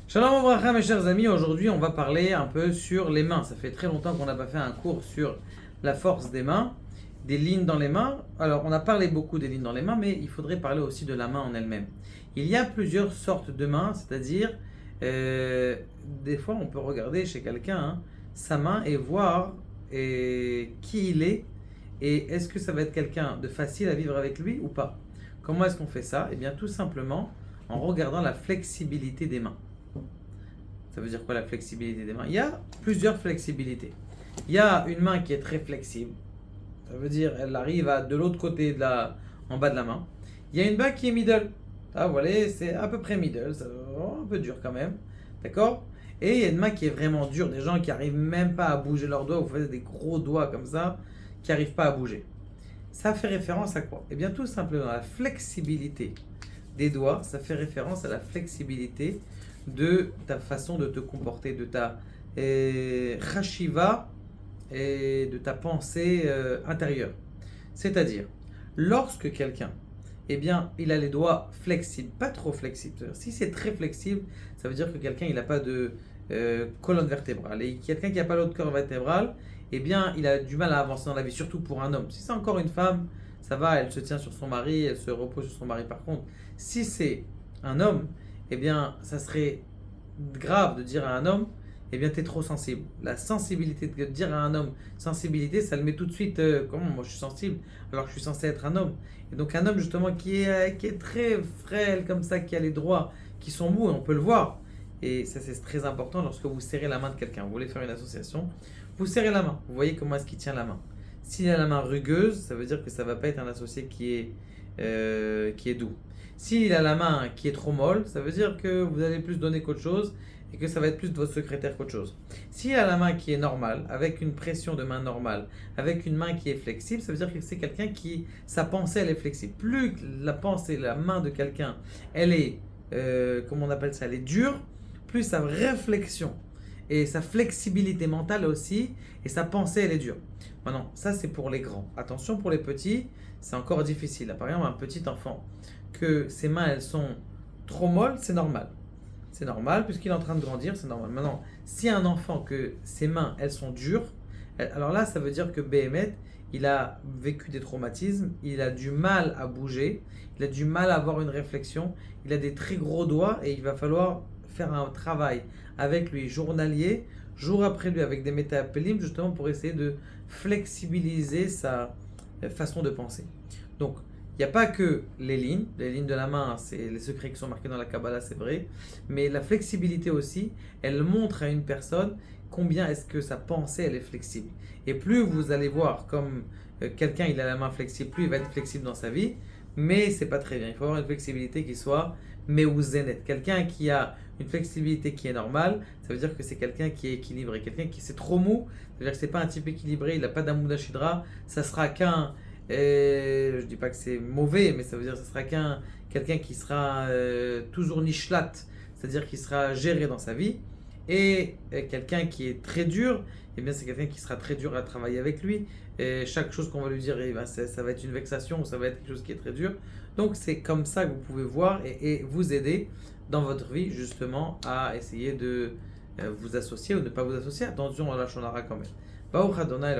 Shalom Obracha mes chers amis, aujourd'hui on va parler un peu sur les mains. Ça fait très longtemps qu'on n'a pas fait un cours sur la force des mains, des lignes dans les mains. Alors on a parlé beaucoup des lignes dans les mains, mais il faudrait parler aussi de la main en elle-même. Il y a plusieurs sortes de mains, c'est-à-dire des fois on peut regarder chez quelqu'un sa main et voir qui il est et est-ce que ça va être quelqu'un de facile à vivre avec lui ou pas. Comment est-ce qu'on fait ça? Eh bien tout simplement en regardant la flexibilité des mains. Ça veut dire quoi la flexibilité des mains? Il y a plusieurs flexibilités. Il y a une main qui est très flexible. Ça veut dire elle arrive de l'autre côté en bas de la main. Il y a une main qui est middle. Ah, voilà, c'est à peu près middle. C'est un peu dur quand même. D'accord? Et il y a une main qui est vraiment dure. Des gens qui n'arrivent même pas à bouger leurs doigts. Vous faites des gros doigts comme ça qui n'arrivent pas à bouger. Ça fait référence à quoi? Eh bien tout simplement la flexibilité des doigts. Ça fait référence à la flexibilité de ta façon de te comporter, de ta chashiva et de ta pensée intérieure. C'est-à-dire, lorsque quelqu'un, eh bien, il a les doigts flexibles, pas trop flexibles. Si c'est très flexible, ça veut dire que quelqu'un, il n'a pas de colonne vertébrale. Et quelqu'un qui n'a pas l'autre corps vertébral, eh bien, il a du mal à avancer dans la vie, surtout pour un homme. Si c'est encore une femme, ça va, elle se tient sur son mari, elle se repose sur son mari. Par contre, si c'est un homme, eh bien, ça serait grave de dire à un homme, eh bien, tu es trop sensible. La sensibilité, de dire à un homme sensibilité, ça le met tout de suite, comment moi je suis sensible alors que je suis censé être un homme. Et donc, un homme justement qui est très frêle comme ça, qui a les doigts qui sont mous, et on peut le voir. Et ça, c'est très important lorsque vous serrez la main de quelqu'un. Vous voulez faire une association, vous serrez la main. Vous voyez comment est-ce qu'il tient la main. S'il a la main rugueuse, ça veut dire que ça ne va pas être un associé qui est doux. S'il a la main qui est trop molle, ça veut dire que vous allez plus donner qu'autre chose et que ça va être plus de votre secrétaire qu'autre chose. S'il a la main qui est normale, avec une pression de main normale, avec une main qui est flexible, ça veut dire que c'est quelqu'un qui, sa pensée, elle est flexible. Plus la pensée, la main de quelqu'un, elle est, comment on appelle ça, elle est dure, plus sa réflexion et sa flexibilité mentale aussi, et sa pensée, elle est dure. Maintenant, ça c'est pour les grands. Attention pour les petits, c'est encore difficile. Par exemple, un petit enfant, que ses mains elles sont trop molles, c'est normal. C'est normal puisqu'il est en train de grandir, c'est normal. Maintenant, si un enfant que ses mains elles sont dures, alors là ça veut dire que Béhémet, il a vécu des traumatismes, il a du mal à bouger, il a du mal à avoir une réflexion, il a des très gros doigts et il va falloir faire un travail avec lui journalier, jour après lui avec des métapélim justement pour essayer de flexibiliser sa façon de penser. Donc, il n'y a pas que les lignes de la main, c'est les secrets qui sont marqués dans la Kabbalah, c'est vrai, mais la flexibilité aussi, elle montre à une personne combien est-ce que sa pensée, elle est flexible. Et plus vous allez voir comme quelqu'un, il a la main flexible, plus il va être flexible dans sa vie, mais c'est pas très bien. Il faut avoir une flexibilité qui soit meouzenet. Quelqu'un qui a une flexibilité qui est normale, ça veut dire que c'est quelqu'un qui est équilibré. Quelqu'un qui c'est trop mou, ça veut dire que c'est pas un type équilibré, il n'a pas d'Amuda Shidra, ça sera qu'un je dis pas que c'est mauvais, mais ça veut dire que ce sera quelqu'un qui sera toujours nishlat, c'est-à-dire qui sera géré dans sa vie. Et quelqu'un qui est très dur, eh bien c'est quelqu'un qui sera très dur à travailler avec lui. Et chaque chose qu'on va lui dire, eh ben, ça va être une vexation, ou ça va être quelque chose qui est très dur. Donc c'est comme ça que vous pouvez voir et vous aider dans votre vie justement à essayer de vous associer ou ne pas vous associer. Attention à la shonara quand même. Baruch Adonai,